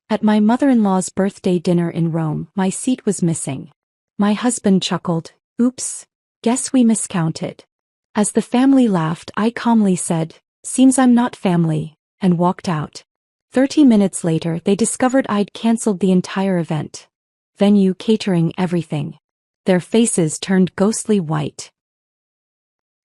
At my mother-in-law's birthday dinner in Rome, my seat was missing. My husband chuckled. Oops, guess we miscounted. As the family laughed, I calmly said, seems I'm not family, and walked out. 30 minutes later, they discovered I'd cancelled the entire event. Venue, catering, everything. Their faces turned ghostly white.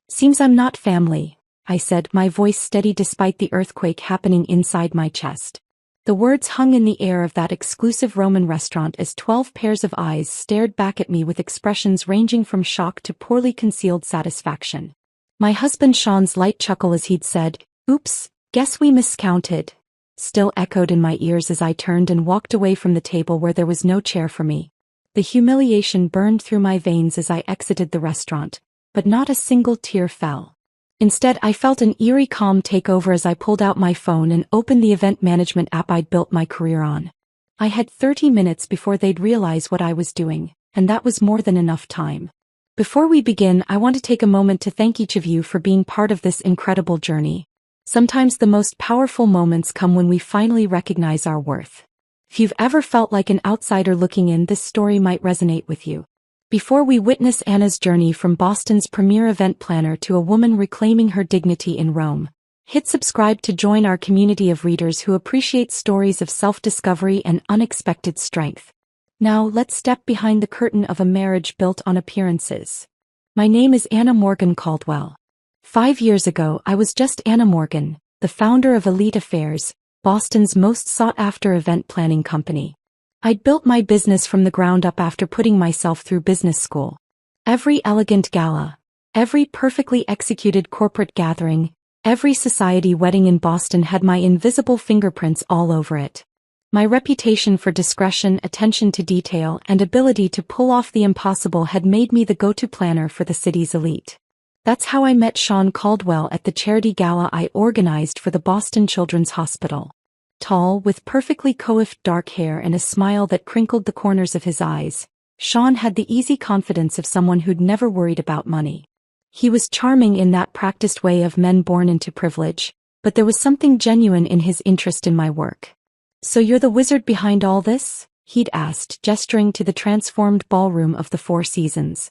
Seems I'm not family, I said, my voice steady despite the earthquake happening inside my chest. The words hung in the air of that exclusive Roman restaurant as 12 pairs of eyes stared back at me with expressions ranging from shock to poorly concealed satisfaction. My husband Sean's light chuckle as he'd said, oops, guess we miscounted, still echoed in my ears as I turned and walked away from the table where there was no chair for me. The humiliation burned through my veins as I exited the restaurant, but not a single tear fell. Instead, I felt an eerie calm take over as I pulled out my phone and opened the event management app I'd built my career on. I had 30 minutes before they'd realize what I was doing, and that was more than enough time. Before we begin, I want to take a moment to thank each of you for being part of this incredible journey. Sometimes the most powerful moments come when we finally recognize our worth. If you've ever felt like an outsider looking in, this story might resonate with you. Before we witness Anna's journey from Boston's premier event planner to a woman reclaiming her dignity in Rome, hit subscribe to join our community of readers who appreciate stories of self-discovery and unexpected strength. Now, let's step behind the curtain of a marriage built on appearances. My name is Anna Morgan Caldwell. 5 years ago, I was just Anna Morgan, the founder of Elite Affairs, Boston's most sought-after event planning company. I'd built my business from the ground up after putting myself through business school. Every elegant gala, every perfectly executed corporate gathering, every society wedding in Boston had my invisible fingerprints all over it. My reputation for discretion, attention to detail, and ability to pull off the impossible had made me the go-to planner for the city's elite. That's how I met Sean Caldwell at the charity gala I organized for the Boston Children's Hospital. Tall, with perfectly coiffed dark hair and a smile that crinkled the corners of his eyes, Sean had the easy confidence of someone who'd never worried about money. He was charming in that practiced way of men born into privilege, but there was something genuine in his interest in my work. So you're the wizard behind all this? He'd asked, gesturing to the transformed ballroom of the Four Seasons.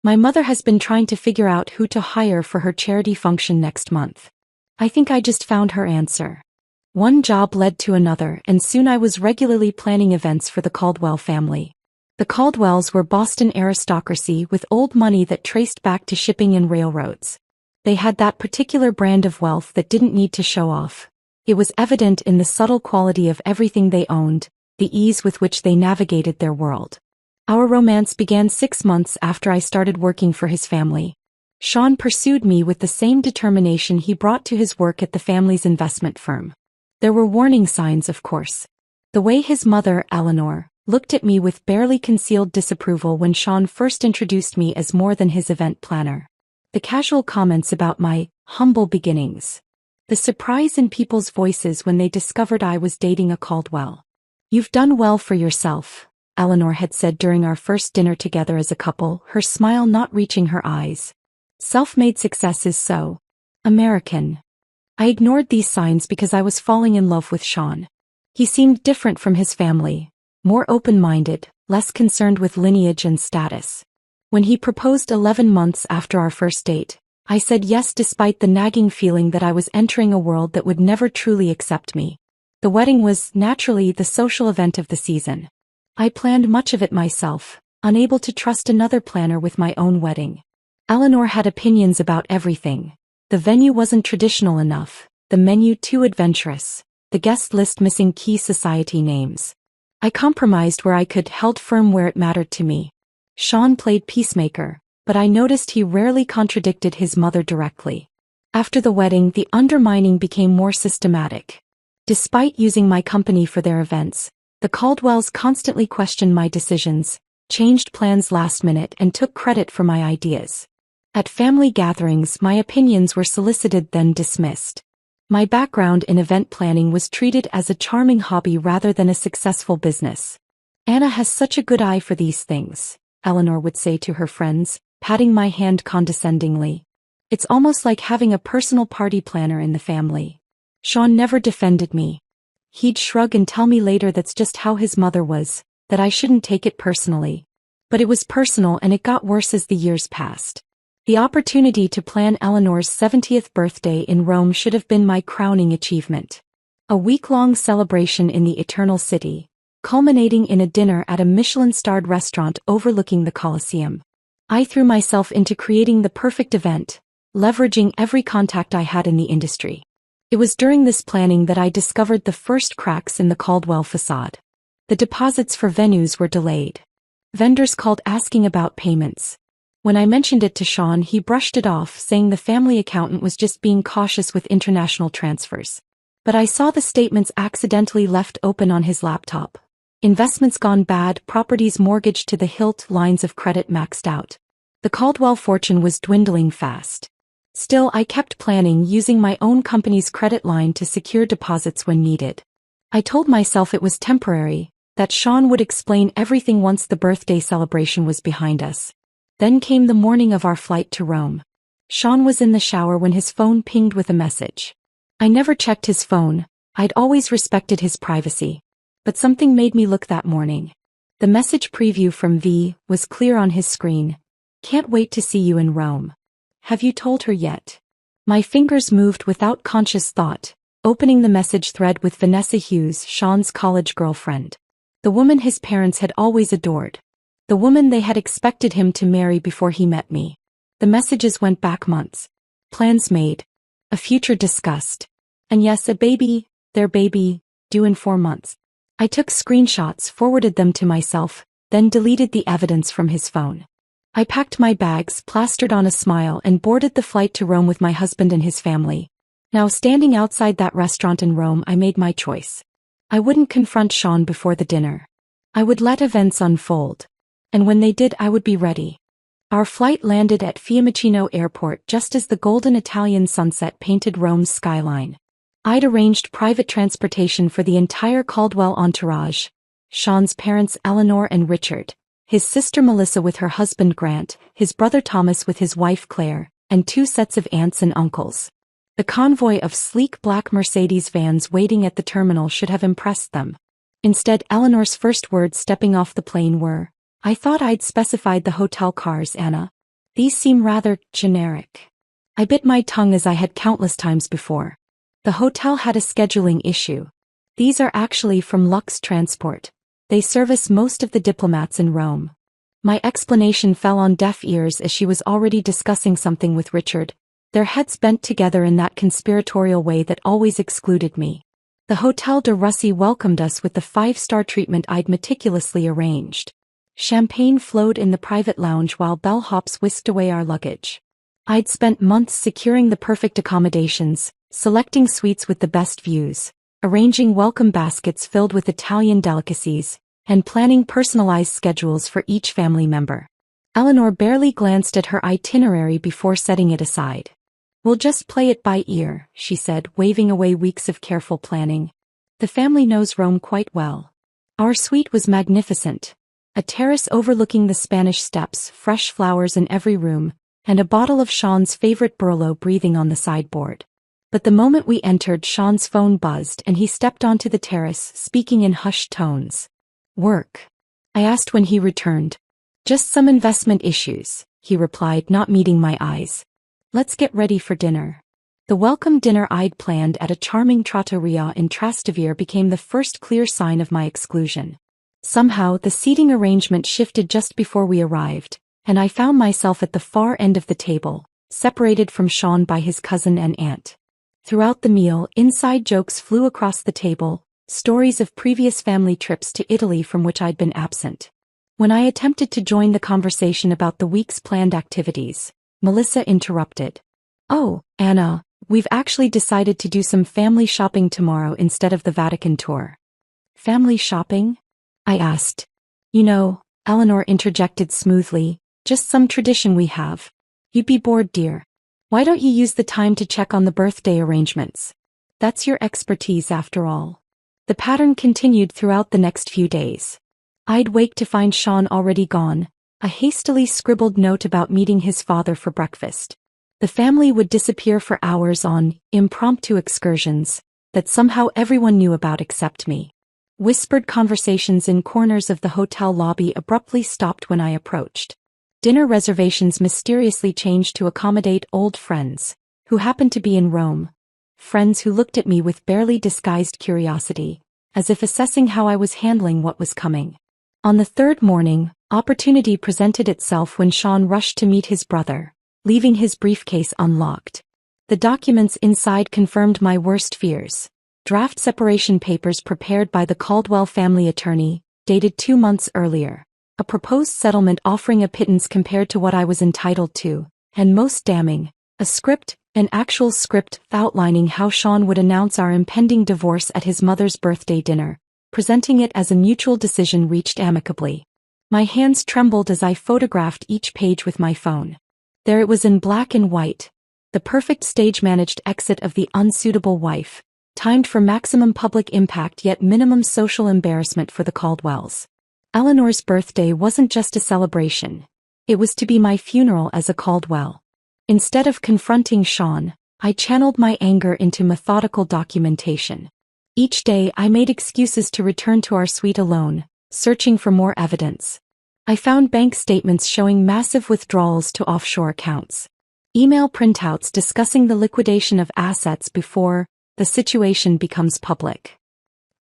My mother has been trying to figure out who to hire for her charity function next month. I think I just found her answer. One job led to another, and soon I was regularly planning events for the Caldwell family. The Caldwells were Boston aristocracy with old money that traced back to shipping and railroads. They had that particular brand of wealth that didn't need to show off. It was evident in the subtle quality of everything they owned, the ease with which they navigated their world. Our romance began 6 months after I started working for his family. Sean pursued me with the same determination he brought to his work at the family's investment firm. There were warning signs, of course. The way his mother, Eleanor, looked at me with barely concealed disapproval when Sean first introduced me as more than his event planner. The casual comments about my humble beginnings. The surprise in people's voices when they discovered I was dating a Caldwell. You've done well for yourself, Eleanor had said during our first dinner together as a couple, her smile not reaching her eyes. Self-made success is so American. I ignored these signs because I was falling in love with Sean. He seemed different from his family, more open-minded, less concerned with lineage and status. When he proposed 11 months after our first date, I said yes despite the nagging feeling that I was entering a world that would never truly accept me. The wedding was, naturally, the social event of the season. I planned much of it myself, unable to trust another planner with my own wedding. Eleanor had opinions about everything. The venue wasn't traditional enough, the menu too adventurous, the guest list missing key society names. I compromised where I could, held firm where it mattered to me. Sean played peacemaker, but I noticed he rarely contradicted his mother directly. After the wedding, the undermining became more systematic. Despite using my company for their events, the Caldwells constantly questioned my decisions, changed plans last minute, and took credit for my ideas. At family gatherings, my opinions were solicited then dismissed. My background in event planning was treated as a charming hobby rather than a successful business. Anna has such a good eye for these things, Eleanor would say to her friends, patting my hand condescendingly. It's almost like having a personal party planner in the family. Sean never defended me. He'd shrug and tell me later that's just how his mother was, that I shouldn't take it personally. But it was personal, and it got worse as the years passed. The opportunity to plan Eleanor's 70th birthday in Rome should have been my crowning achievement. A week-long celebration in the Eternal City, culminating in a dinner at a Michelin-starred restaurant overlooking the Colosseum. I threw myself into creating the perfect event, leveraging every contact I had in the industry. It was during this planning that I discovered the first cracks in the Caldwell facade. The deposits for venues were delayed. Vendors called asking about payments. When I mentioned it to Sean, he brushed it off, saying the family accountant was just being cautious with international transfers. But I saw the statements accidentally left open on his laptop. Investments gone bad, properties mortgaged to the hilt, lines of credit maxed out. The Caldwell fortune was dwindling fast. Still, I kept planning, using my own company's credit line to secure deposits when needed. I told myself it was temporary, that Sean would explain everything once the birthday celebration was behind us. Then came the morning of our flight to Rome. Sean was in the shower when his phone pinged with a message. I never checked his phone, I'd always respected his privacy. But something made me look that morning. The message preview from V was clear on his screen. Can't wait to see you in Rome. Have you told her yet? My fingers moved without conscious thought, opening the message thread with Vanessa Hughes, Sean's college girlfriend. The woman his parents had always adored. The woman they had expected him to marry before he met me. The messages went back months. Plans made. A future discussed. And yes, a baby, their baby, due in 4 months. I took screenshots, forwarded them to myself, then deleted the evidence from his phone. I packed my bags, plastered on a smile, and boarded the flight to Rome with my husband and his family. Now, standing outside that restaurant in Rome, I made my choice. I wouldn't confront Sean before the dinner. I would let events unfold. And when they did, I would be ready. Our flight landed at Fiumicino Airport just as the golden Italian sunset painted Rome's skyline. I'd arranged private transportation for the entire Caldwell entourage. Sean's parents Eleanor and Richard, his sister Melissa with her husband Grant, his brother Thomas with his wife Claire, and 2 sets of aunts and uncles. The convoy of sleek black Mercedes vans waiting at the terminal should have impressed them. Instead, Eleanor's first words stepping off the plane were, "I thought I'd specified the hotel cars, Anna. These seem rather generic." I bit my tongue as I had countless times before. The hotel had a scheduling issue. These are actually from Lux Transport. They service most of the diplomats in Rome. My explanation fell on deaf ears as she was already discussing something with Richard, their heads bent together in that conspiratorial way that always excluded me. The Hotel de Russie welcomed us with the 5-star treatment I'd meticulously arranged. Champagne flowed in the private lounge while bellhops whisked away our luggage. I'd spent months securing the perfect accommodations, selecting suites with the best views, arranging welcome baskets filled with Italian delicacies, and planning personalized schedules for each family member. Eleanor barely glanced at her itinerary before setting it aside. "We'll just play it by ear," she said, waving away weeks of careful planning. "The family knows Rome quite well." Our suite was magnificent. A terrace overlooking the Spanish Steps, fresh flowers in every room, and a bottle of Sean's favorite Barolo breathing on the sideboard. But the moment we entered, Sean's phone buzzed and he stepped onto the terrace, speaking in hushed tones. "Work?" I asked when he returned. "Just some investment issues," he replied, not meeting my eyes. "Let's get ready for dinner." The welcome dinner I'd planned at a charming trattoria in Trastevere became the first clear sign of my exclusion. Somehow, the seating arrangement shifted just before we arrived, and I found myself at the far end of the table, separated from Sean by his cousin and aunt. Throughout the meal, inside jokes flew across the table, stories of previous family trips to Italy from which I'd been absent. When I attempted to join the conversation about the week's planned activities, Melissa interrupted. "Oh, Anna, we've actually decided to do some family shopping tomorrow instead of the Vatican tour." "Family shopping?" I asked. "You know," Eleanor interjected smoothly, "just some tradition we have. You'd be bored, dear. Why don't you use the time to check on the birthday arrangements? That's your expertise after all." The pattern continued throughout the next few days. I'd wake to find Sean already gone, a hastily scribbled note about meeting his father for breakfast. The family would disappear for hours on impromptu excursions, that somehow everyone knew about except me. Whispered conversations in corners of the hotel lobby abruptly stopped when I approached. Dinner reservations mysteriously changed to accommodate old friends, who happened to be in Rome. Friends who looked at me with barely disguised curiosity, as if assessing how I was handling what was coming. On the third morning, opportunity presented itself when Sean rushed to meet his brother, leaving his briefcase unlocked. The documents inside confirmed my worst fears. Draft separation papers prepared by the Caldwell family attorney, dated 2 months earlier. A proposed settlement offering a pittance compared to what I was entitled to, and most damning, a script, an actual script outlining how Sean would announce our impending divorce at his mother's birthday dinner, presenting it as a mutual decision reached amicably. My hands trembled as I photographed each page with my phone. There it was in black and white, the perfect stage-managed exit of the unsuitable wife, timed for maximum public impact yet minimum social embarrassment for the Caldwells. Eleanor's birthday wasn't just a celebration. It was to be my funeral as a Caldwell. Instead of confronting Sean, I channeled my anger into methodical documentation. Each day I made excuses to return to our suite alone, searching for more evidence. I found bank statements showing massive withdrawals to offshore accounts. Email printouts discussing the liquidation of assets before the situation becomes public.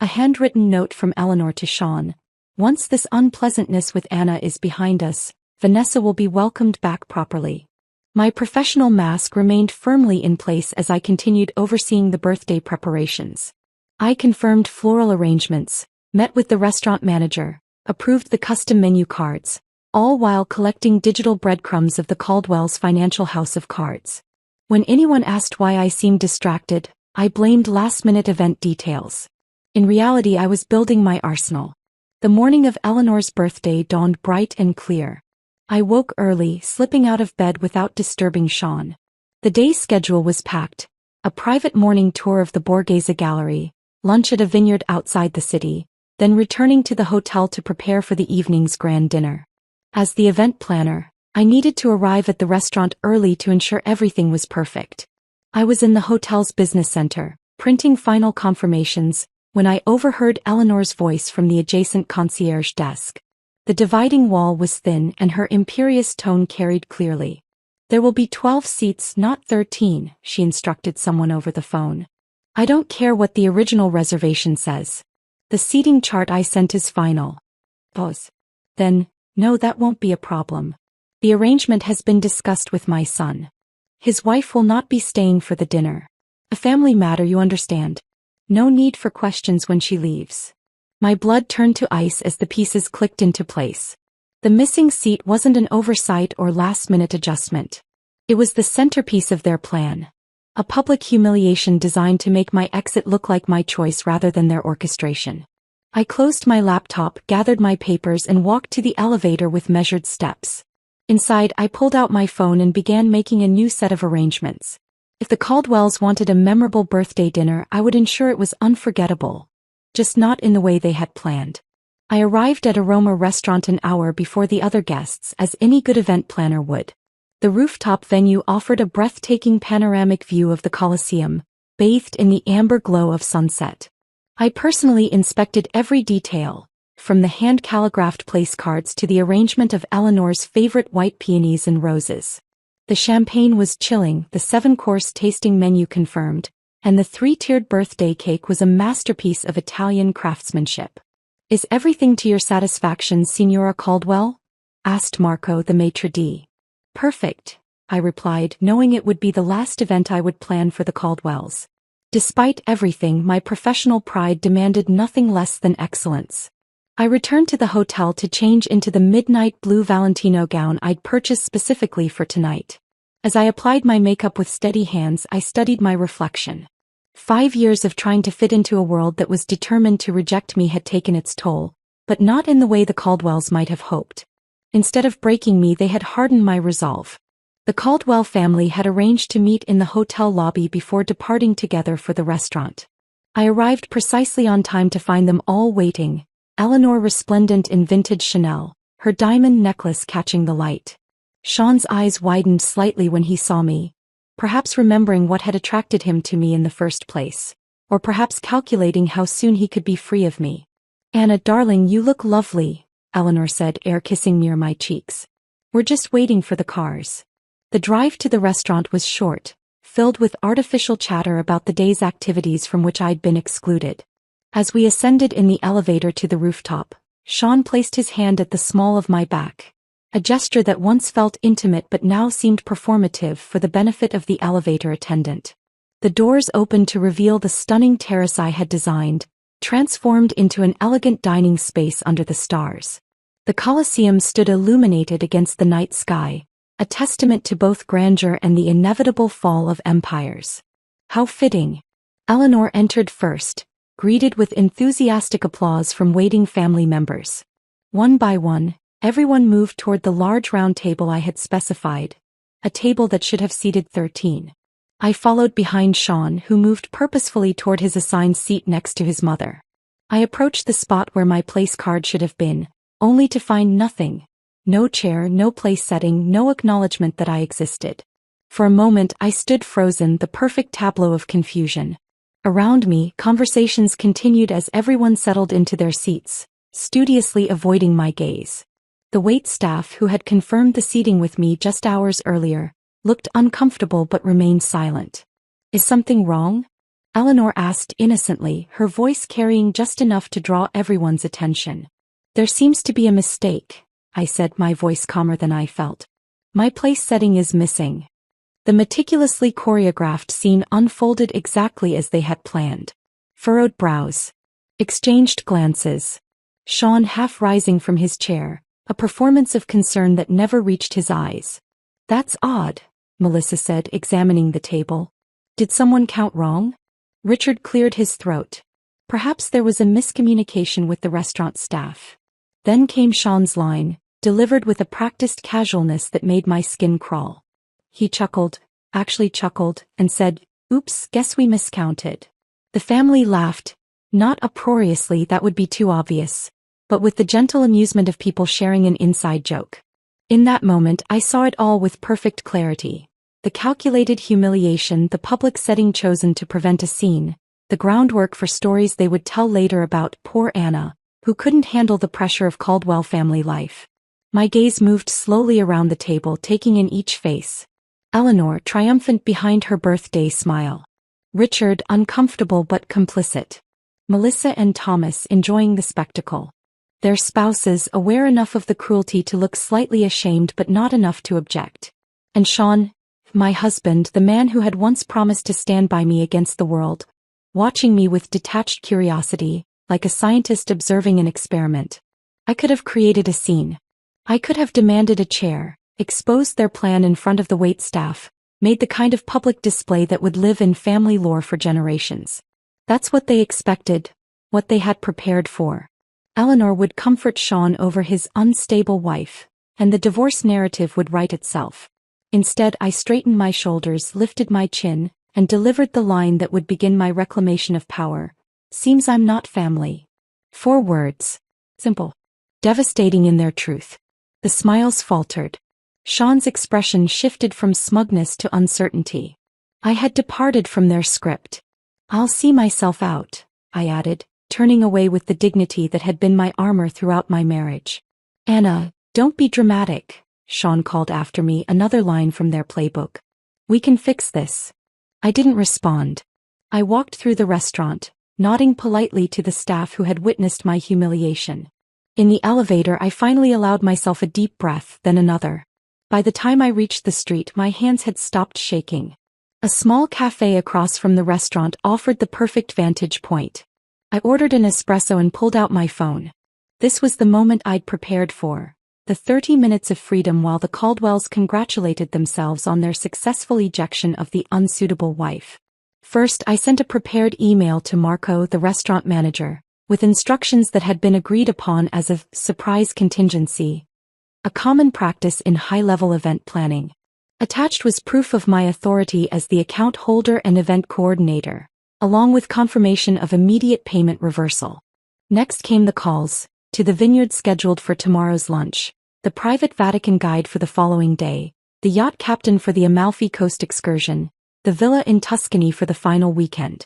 A handwritten note from Eleanor to Sean. Once this unpleasantness with Anna is behind us, Vanessa will be welcomed back properly. My professional mask remained firmly in place as I continued overseeing the birthday preparations. I confirmed floral arrangements, met with the restaurant manager, approved the custom menu cards, all while collecting digital breadcrumbs of the Caldwell's financial house of cards. When anyone asked why I seemed distracted, I blamed last-minute event details. In reality, I was building my arsenal. The morning of Eleanor's birthday dawned bright and clear. I woke early, slipping out of bed without disturbing Sean. The day's schedule was packed: a private morning tour of the Borghese Gallery, lunch at a vineyard outside the city, then returning to the hotel to prepare for the evening's grand dinner. As the event planner, I needed to arrive at the restaurant early to ensure everything was perfect. I was in the hotel's business center, printing final confirmations, when I overheard Eleanor's voice from the adjacent concierge desk. The dividing wall was thin and her imperious tone carried clearly. "There will be 12 seats, not 13, she instructed someone over the phone. "I don't care what the original reservation says. The seating chart I sent is final." Pause. "Then, no, that won't be a problem. The arrangement has been discussed with my son. His wife will not be staying for the dinner. A family matter, you understand. No need for questions when she leaves." My blood turned to ice as the pieces clicked into place. The missing seat wasn't an oversight or last-minute adjustment. It was the centerpiece of their plan. A public humiliation designed to make my exit look like my choice rather than their orchestration. I closed my laptop, gathered my papers, and walked to the elevator with measured steps. Inside, I pulled out my phone and began making a new set of arrangements. If the Caldwells wanted a memorable birthday dinner, I would ensure it was unforgettable. Just not in the way they had planned. I arrived at a Roma restaurant an hour before the other guests, as any good event planner would. The rooftop venue offered a breathtaking panoramic view of the Colosseum, bathed in the amber glow of sunset. I personally inspected every detail, from the hand-calligraphed place cards to the arrangement of Eleanor's favorite white peonies and roses. The champagne was chilling, the 7-course tasting menu confirmed, and the 3-tiered birthday cake was a masterpiece of Italian craftsmanship. "Is everything to your satisfaction, Signora Caldwell?" asked Marco, the maitre d'. "Perfect," I replied, knowing it would be the last event I would plan for the Caldwells. Despite everything, my professional pride demanded nothing less than excellence. I returned to the hotel to change into the midnight blue Valentino gown I'd purchased specifically for tonight. As I applied my makeup with steady hands, I studied my reflection. 5 years of trying to fit into a world that was determined to reject me had taken its toll, but not in the way the Caldwells might have hoped. Instead of breaking me, they had hardened my resolve. The Caldwell family had arranged to meet in the hotel lobby before departing together for the restaurant. I arrived precisely on time to find them all waiting, Eleanor resplendent in vintage Chanel, her diamond necklace catching the light. Sean's eyes widened slightly when he saw me, perhaps remembering what had attracted him to me in the first place. or perhaps calculating how soon he could be free of me. "Anna, darling, you look lovely," Eleanor said, air-kissing near my cheeks. "We're just waiting for the cars." The drive to the restaurant was short, filled with artificial chatter about the day's activities from which I'd been excluded. As we ascended in the elevator to the rooftop, Sean placed his hand at the small of my back, a gesture that once felt intimate but now seemed performative for the benefit of the elevator attendant. The doors opened to reveal the stunning terrace I had designed, transformed into an elegant dining space under the stars. The Colosseum stood illuminated against the night sky, a testament to both grandeur and the inevitable fall of empires. How fitting. Eleanor entered first, greeted with enthusiastic applause from waiting family members. One by one, everyone moved toward the large round table I had specified, a table that should have seated 13. I followed behind Sean, who moved purposefully toward his assigned seat next to his mother. I approached the spot where my place card should have been, only to find nothing. No chair, no place setting, no acknowledgement that I existed. For a moment I stood frozen, the perfect tableau of confusion. Around me, conversations continued as everyone settled into their seats, studiously avoiding my gaze. The wait staff, who had confirmed the seating with me just hours earlier, looked uncomfortable but remained silent. "Is something wrong?" Eleanor asked innocently, her voice carrying just enough to draw everyone's attention. "There seems to be a mistake," I said, my voice calmer than I felt. "My place setting is missing." The meticulously choreographed scene unfolded exactly as they had planned. Furrowed brows. Exchanged glances. Sean half rising from his chair, a performance of concern that never reached his eyes. "That's odd," Melissa said, examining the table. "Did someone count wrong?" Richard cleared his throat. Perhaps there was a miscommunication with the restaurant staff. Then came Sean's line, delivered with a practiced casualness that made my skin crawl. He chuckled, and said, "Oops, guess we miscounted." The family laughed, not uproariously, that would be too obvious, but with the gentle amusement of people sharing an inside joke. In that moment I saw it all with perfect clarity. The calculated humiliation, the public setting chosen to prevent a scene, the groundwork for stories they would tell later about poor Anna, who couldn't handle the pressure of Caldwell family life. My gaze moved slowly around the table, taking in each face. Eleanor, triumphant behind her birthday smile. Richard, uncomfortable but complicit. Melissa and Thomas, enjoying the spectacle. Their spouses, aware enough of the cruelty to look slightly ashamed but not enough to object. And Sean, my husband, the man who had once promised to stand by me against the world, watching me with detached curiosity, like a scientist observing an experiment. I could have created a scene. I could have demanded a chair, exposed their plan in front of the waitstaff, made the kind of public display that would live in family lore for generations. That's what they expected, what they had prepared for. Eleanor would comfort Sean over his unstable wife, and the divorce narrative would write itself. Instead, I straightened my shoulders, lifted my chin, and delivered the line that would begin my reclamation of power. "Seems I'm not family." 4 words. Simple. Devastating in their truth. The smiles faltered. Sean's expression shifted from smugness to uncertainty. I had departed from their script. "I'll see myself out," I added, turning away with the dignity that had been my armor throughout my marriage. "Anna, don't be dramatic," Sean called after me, another line from their playbook. "We can fix this." I didn't respond. I walked through the restaurant, nodding politely to the staff who had witnessed my humiliation. In the elevator I finally allowed myself a deep breath, then another. By the time I reached the street my hands had stopped shaking. A small cafe across from the restaurant offered the perfect vantage point. I ordered an espresso and pulled out my phone. This was the moment I'd prepared for. The 30 minutes of freedom while the Caldwells congratulated themselves on their successful ejection of the unsuitable wife. First, I sent a prepared email to Marco, the restaurant manager, with instructions that had been agreed upon as a surprise contingency, a common practice in high-level event planning. Attached was proof of my authority as the account holder and event coordinator, along with confirmation of immediate payment reversal. Next came the calls, to the vineyard scheduled for tomorrow's lunch, the private Vatican guide for the following day, the yacht captain for the Amalfi Coast excursion, the villa in Tuscany for the final weekend.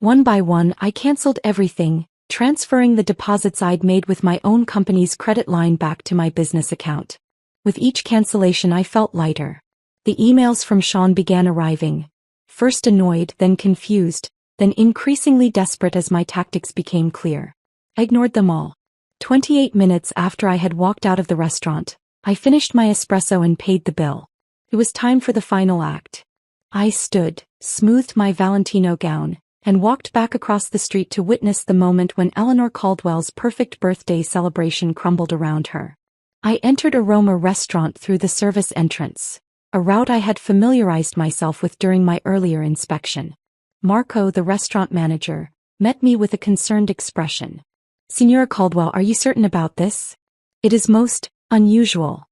One by one, I canceled everything, transferring the deposits I'd made with my own company's credit line back to my business account. With each cancellation, I felt lighter. The emails from Sean began arriving. First annoyed, then confused, then increasingly desperate as my tactics became clear. I ignored them all. 28 minutes after I had walked out of the restaurant, I finished my espresso and paid the bill. It was time for the final act. I stood, smoothed my Valentino gown, and walked back across the street to witness the moment when Eleanor Caldwell's perfect birthday celebration crumbled around her. I entered Aroma Restaurant through the service entrance, a route I had familiarized myself with during my earlier inspection. Marco, the restaurant manager, met me with a concerned expression. "Signora Caldwell, are you certain about this? It is most unusual."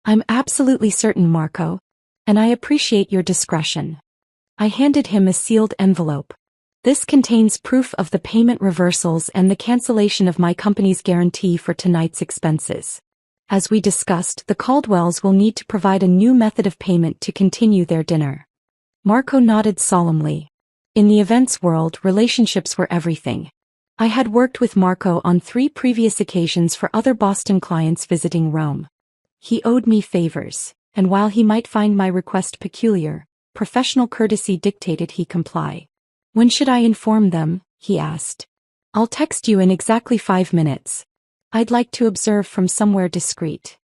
"I'm absolutely certain, Marco. And I appreciate your discretion." I handed him a sealed envelope. "This contains proof of the payment reversals and the cancellation of my company's guarantee for tonight's expenses. As we discussed, the Caldwells will need to provide a new method of payment to continue their dinner." Marco nodded solemnly. In the events world, relationships were everything. I had worked with Marco on 3 previous occasions for other Boston clients visiting Rome. He owed me favors, and while he might find my request peculiar, professional courtesy dictated he comply. "When should I inform them?" he asked. "I'll text you in exactly 5 minutes. I'd like to observe from somewhere discreet."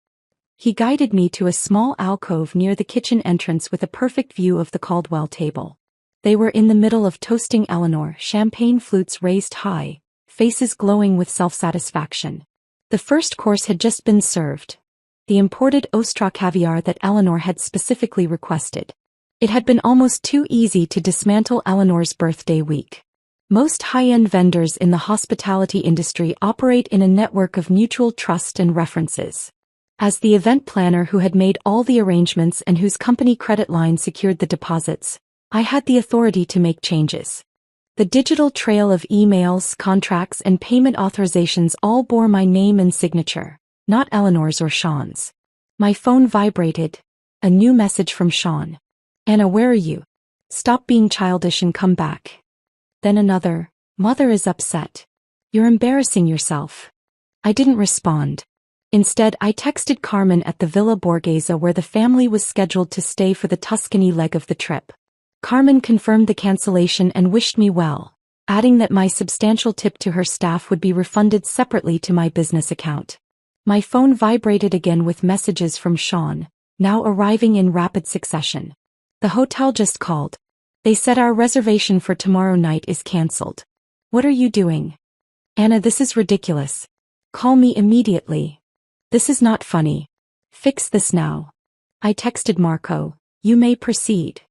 He guided me to a small alcove near the kitchen entrance with a perfect view of the Caldwell table. They were in the middle of toasting Eleanor, champagne flutes raised high, faces glowing with self-satisfaction. The first course had just been served. The imported Ostra caviar that Eleanor had specifically requested. It had been almost too easy to dismantle Eleanor's birthday week. Most high-end vendors in the hospitality industry operate in a network of mutual trust and references. As the event planner who had made all the arrangements and whose company credit line secured the deposits, I had the authority to make changes. The digital trail of emails, contracts, and payment authorizations all bore my name and signature, not Eleanor's or Sean's. My phone vibrated. A new message from Sean. "Anna, where are you? Stop being childish and come back." Then another. "Mother is upset. You're embarrassing yourself." I didn't respond. Instead, I texted Carmen at the Villa Borghese where the family was scheduled to stay for the Tuscany leg of the trip. Carmen confirmed the cancellation and wished me well, adding that my substantial tip to her staff would be refunded separately to my business account. My phone vibrated again with messages from Sean, now arriving in rapid succession. "The hotel just called. They said our reservation for tomorrow night is cancelled. What are you doing? Anna, this is ridiculous. Call me immediately. This is not funny. Fix this now." I texted Marco, "You may proceed."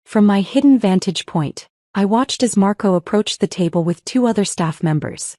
From my hidden vantage point, I watched as Marco approached the table with 2 other staff members.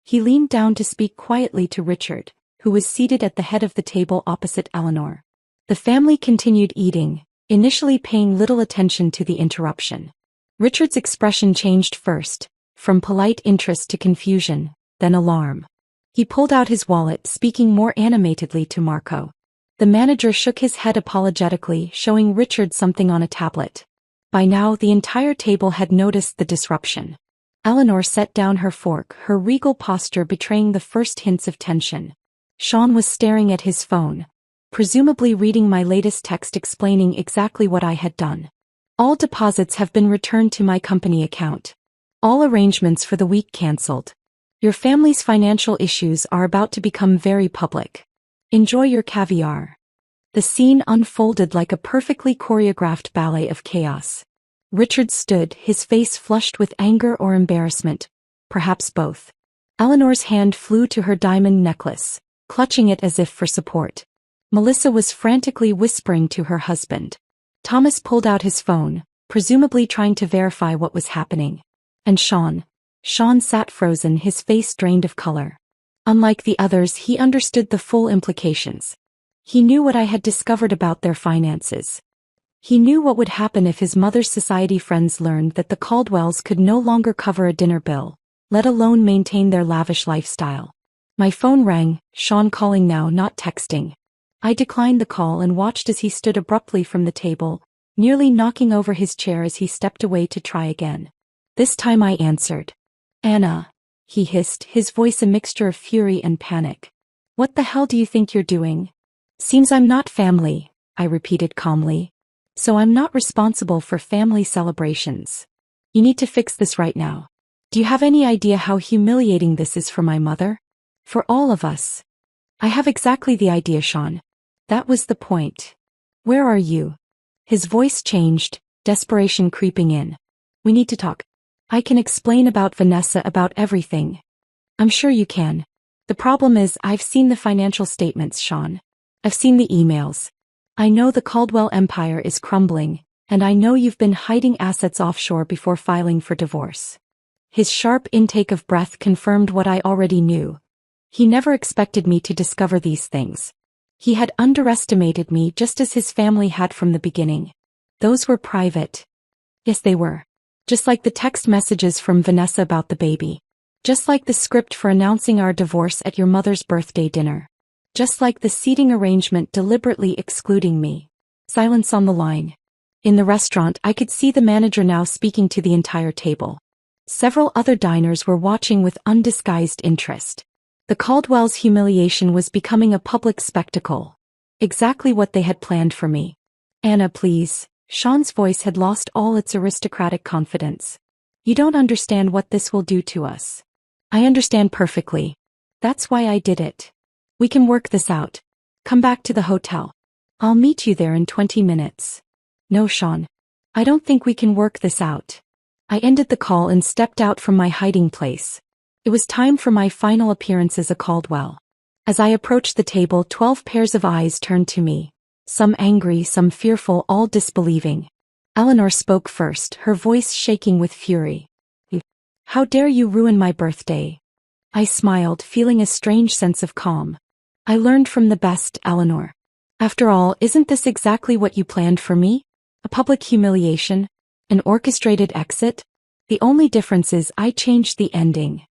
He leaned down to speak quietly to Richard, who was seated at the head of the table opposite Eleanor. The family continued eating, initially paying little attention to the interruption. Richard's expression changed first, from polite interest to confusion, then alarm. He pulled out his wallet, speaking more animatedly to Marco. The manager shook his head apologetically, showing Richard something on a tablet. By now, the entire table had noticed the disruption. Eleanor set down her fork, her regal posture betraying the first hints of tension. Sean was staring at his phone, presumably reading my latest text explaining exactly what I had done. "All deposits have been returned to my company account. All arrangements for the week cancelled. Your family's financial issues are about to become very public. Enjoy your caviar." The scene unfolded like a perfectly choreographed ballet of chaos. Richard stood, his face flushed with anger or embarrassment, perhaps both. Eleanor's hand flew to her diamond necklace, clutching it as if for support. Melissa was frantically whispering to her husband. Thomas pulled out his phone, presumably trying to verify what was happening. And Sean sat frozen, his face drained of color. Unlike the others, he understood the full implications. He knew what I had discovered about their finances. He knew what would happen if his mother's society friends learned that the Caldwells could no longer cover a dinner bill, let alone maintain their lavish lifestyle. My phone rang, Sean calling now, not texting. I declined the call and watched as he stood abruptly from the table, nearly knocking over his chair as he stepped away to try again. This time I answered. Anna, he hissed, his voice a mixture of fury and panic. What the hell do you think you're doing? Seems I'm not family, I repeated calmly. So I'm not responsible for family celebrations. You need to fix this right now. Do you have any idea how humiliating this is for my mother? For all of us. I have exactly the idea, Sean. That was the point. Where are you? His voice changed, desperation creeping in. We need to talk. I can explain about Vanessa, about everything. I'm sure you can. The problem is I've seen the financial statements, Sean. I've seen the emails. I know the Caldwell empire is crumbling, and I know you've been hiding assets offshore before filing for divorce. His sharp intake of breath confirmed what I already knew. He never expected me to discover these things. He had underestimated me just as his family had from the beginning. Those were private. Yes, they were. Just like the text messages from Vanessa about the baby. Just like the script for announcing our divorce at your mother's birthday dinner. Just like the seating arrangement deliberately excluding me. Silence on the line. In the restaurant, I could see the manager now speaking to the entire table. Several other diners were watching with undisguised interest. The Caldwell's humiliation was becoming a public spectacle. Exactly what they had planned for me. Anna, please. Sean's voice had lost all its aristocratic confidence. You don't understand what this will do to us. I understand perfectly. That's why I did it. We can work this out. Come back to the hotel. I'll meet you there in 20 minutes. No, Sean. I don't think we can work this out. I ended the call and stepped out from my hiding place. It was time for my final appearance as a Caldwell. As I approached the table, 12 pairs of eyes turned to me. Some angry, some fearful, all disbelieving. Eleanor spoke first, her voice shaking with fury. How dare you ruin my birthday? I smiled, feeling a strange sense of calm. I learned from the best, Eleanor. After all, isn't this exactly what you planned for me? A public humiliation? An orchestrated exit? The only difference is I changed the ending.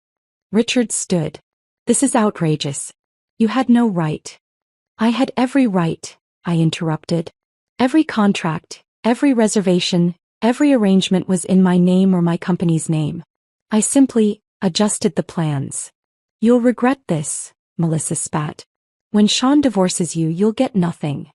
Richard stood. This is outrageous. You had no right. I had every right, I interrupted. Every contract, every reservation, every arrangement was in my name or my company's name. I simply adjusted the plans. You'll regret this, Melissa spat. When Sean divorces you, you'll get nothing.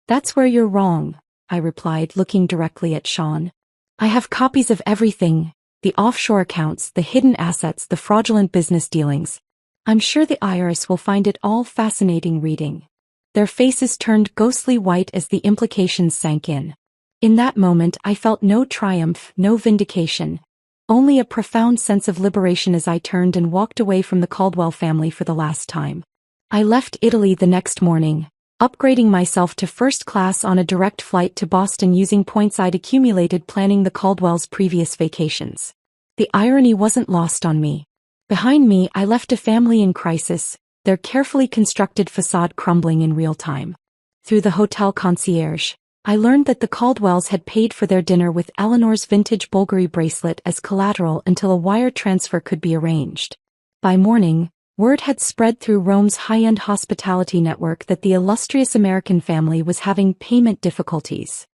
That's where you're wrong, I replied, looking directly at Sean. I have copies of everything, the offshore accounts, the hidden assets, the fraudulent business dealings. I'm sure the IRS will find it all fascinating reading. Their faces turned ghostly white as the implications sank in. In that moment I felt no triumph, no vindication. Only a profound sense of liberation as I turned and walked away from the Caldwell family for the last time. I left Italy the next morning, upgrading myself to first class on a direct flight to Boston using points I'd accumulated planning the Caldwell's previous vacations. The irony wasn't lost on me. Behind me I left a family in crisis, their carefully constructed facade crumbling in real time. Through the hotel concierge, I learned that the Caldwells had paid for their dinner with Eleanor's vintage Bulgari bracelet as collateral until a wire transfer could be arranged. By morning, word had spread through Rome's high-end hospitality network that the illustrious American family was having payment difficulties.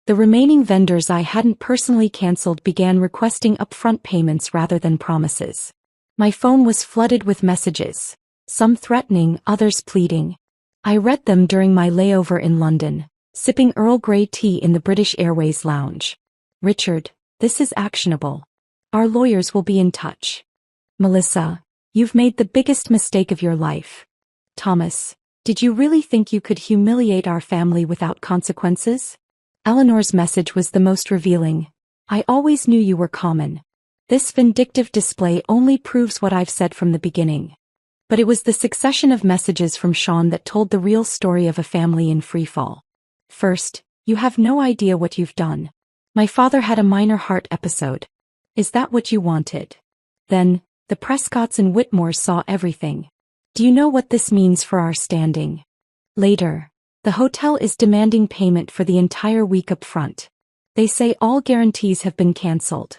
The remaining vendors I hadn't personally canceled began requesting upfront payments rather than promises. My phone was flooded with messages, some threatening, others pleading. I read them during my layover in London, sipping Earl Grey tea in the British Airways lounge. Richard, this is actionable. Our lawyers will be in touch. Melissa, you've made the biggest mistake of your life. Thomas, did you really think you could humiliate our family without consequences? Eleanor's message was the most revealing. I always knew you were common. This vindictive display only proves what I've said from the beginning. But it was the succession of messages from Sean that told the real story of a family in freefall. First, you have no idea what you've done. My father had a minor heart episode. Is that what you wanted? Then, the Prescotts and Whitmores saw everything. Do you know what this means for our standing? Later, the hotel is demanding payment for the entire week up front. They say all guarantees have been cancelled.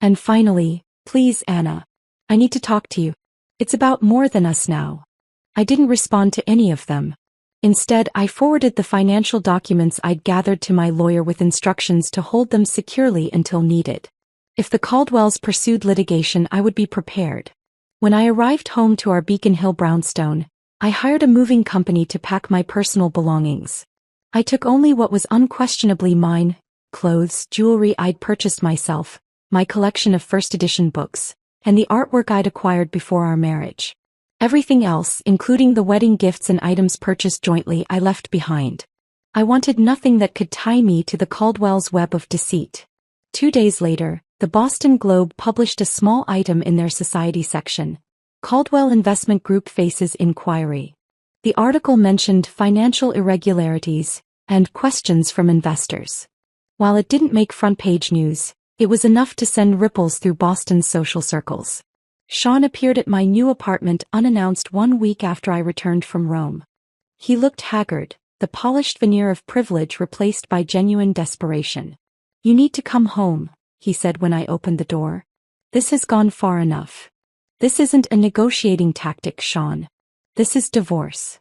And finally, please Anna, I need to talk to you. It's about more than us now. I didn't respond to any of them. Instead, I forwarded the financial documents I'd gathered to my lawyer with instructions to hold them securely until needed. If the Caldwells pursued litigation, I would be prepared. When I arrived home to our Beacon Hill brownstone, I hired a moving company to pack my personal belongings. I took only what was unquestionably mine: clothes, jewelry I'd purchased myself, my collection of first edition books, and the artwork I'd acquired before our marriage. Everything else, including the wedding gifts and items purchased jointly, I left behind. I wanted nothing that could tie me to the Caldwells' web of deceit. 2 days later, the Boston Globe published a small item in their society section: Caldwell Investment Group faces inquiry. The article mentioned financial irregularities and questions from investors. While it didn't make front-page news, it was enough to send ripples through Boston's social circles. Sean appeared at my new apartment unannounced 1 week after I returned from Rome. He looked haggard, the polished veneer of privilege replaced by genuine desperation. "You need to come home," he said when I opened the door. "This has gone far enough. This isn't a negotiating tactic, Sean. This is divorce."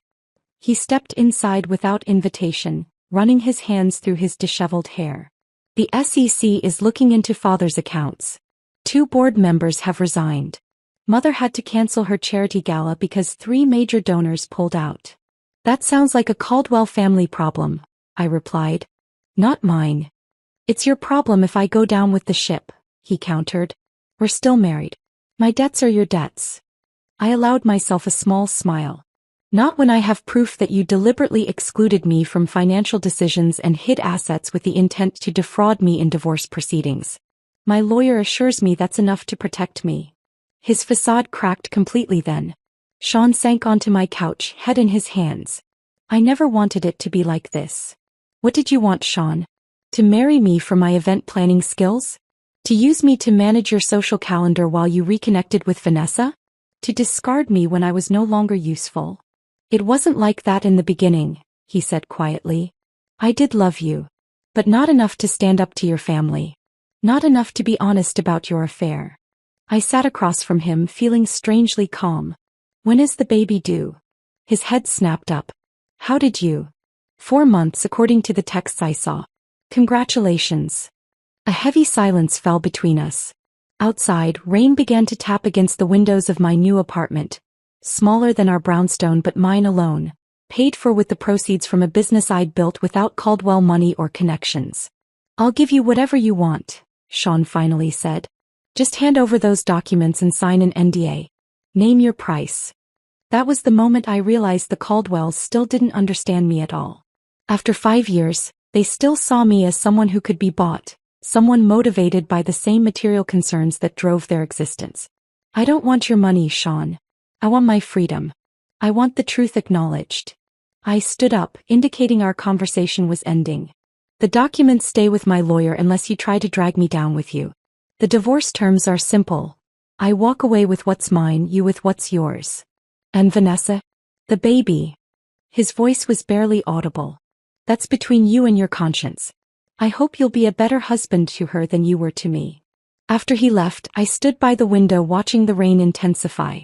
He stepped inside without invitation, running his hands through his disheveled hair. "The SEC is looking into father's accounts. 2 board members have resigned. Mother had to cancel her charity gala because 3 major donors pulled out." "That sounds like a Caldwell family problem," I replied. "Not mine." "It's your problem if I go down with the ship," he countered. "We're still married. My debts are your debts." I allowed myself a small smile. "Not when I have proof that you deliberately excluded me from financial decisions and hid assets with the intent to defraud me in divorce proceedings. My lawyer assures me that's enough to protect me." His facade cracked completely then. Sean sank onto my couch, head in his hands. "I never wanted it to be like this." "What did you want, Sean? To marry me for my event planning skills? To use me to manage your social calendar while you reconnected with Vanessa? To discard me when I was no longer useful?" "It wasn't like that in the beginning," he said quietly. "I did love you. But not enough to stand up to your family. Not enough to be honest about your affair." I sat across from him, feeling strangely calm. "When is the baby due?" His head snapped up. "How did you?" 4 months according to the texts I saw. "Congratulations." A heavy silence fell between us. Outside, rain began to tap against the windows of my new apartment. Smaller than our brownstone but mine alone, paid for with the proceeds from a business I'd built without Caldwell money or connections. "I'll give you whatever you want," Sean finally said. "Just hand over those documents and sign an NDA. Name your price." That was the moment I realized the Caldwells still didn't understand me at all. After 5 years, they still saw me as someone who could be bought, someone motivated by the same material concerns that drove their existence. "I don't want your money, Sean. I want my freedom. I want the truth acknowledged." I stood up, indicating our conversation was ending. "The documents stay with my lawyer unless you try to drag me down with you. The divorce terms are simple. I walk away with what's mine, you with what's yours." "And Vanessa? The baby?" His voice was barely audible. "That's between you and your conscience. I hope you'll be a better husband to her than you were to me." After he left, I stood by the window watching the rain intensify.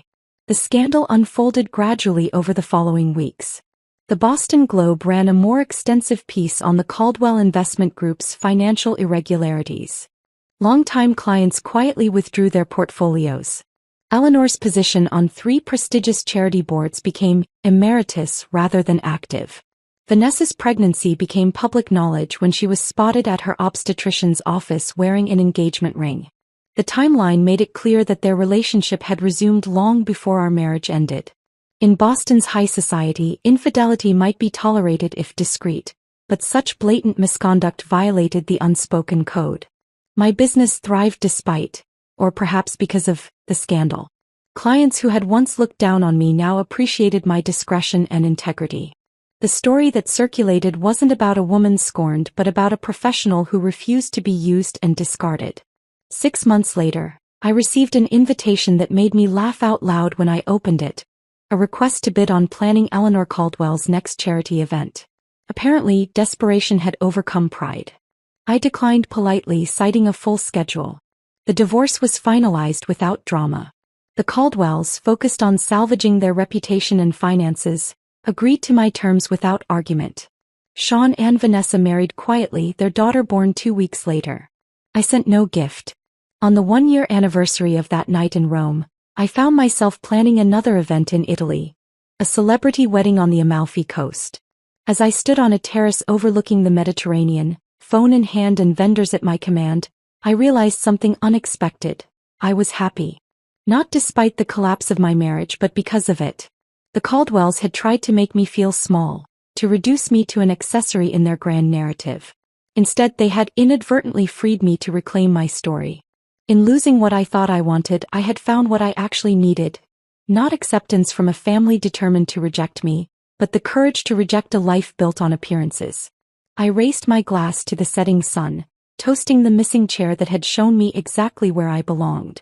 The scandal unfolded gradually over the following weeks. The Boston Globe ran a more extensive piece on the Caldwell Investment Group's financial irregularities. Longtime clients quietly withdrew their portfolios. Eleanor's position on 3 prestigious charity boards became emeritus rather than active. Vanessa's pregnancy became public knowledge when she was spotted at her obstetrician's office wearing an engagement ring. The timeline made it clear that their relationship had resumed long before our marriage ended. In Boston's high society, infidelity might be tolerated if discreet, but such blatant misconduct violated the unspoken code. My business thrived despite, or perhaps because of, the scandal. Clients who had once looked down on me now appreciated my discretion and integrity. The story that circulated wasn't about a woman scorned but about a professional who refused to be used and discarded. 6 months later, I received an invitation that made me laugh out loud when I opened it. A request to bid on planning Eleanor Caldwell's next charity event. Apparently, desperation had overcome pride. I declined politely, citing a full schedule. The divorce was finalized without drama. The Caldwells, focused on salvaging their reputation and finances, agreed to my terms without argument. Sean and Vanessa married quietly, their daughter born 2 weeks later. I sent no gift. On the 1-year anniversary of that night in Rome, I found myself planning another event in Italy. A celebrity wedding on the Amalfi Coast. As I stood on a terrace overlooking the Mediterranean, phone in hand and vendors at my command, I realized something unexpected. I was happy. Not despite the collapse of my marriage but because of it. The Caldwells had tried to make me feel small, to reduce me to an accessory in their grand narrative. Instead, they had inadvertently freed me to reclaim my story. In losing what I thought I wanted, I had found what I actually needed. Not acceptance from a family determined to reject me, but the courage to reject a life built on appearances. I raised my glass to the setting sun, toasting the missing chair that had shown me exactly where I belonged.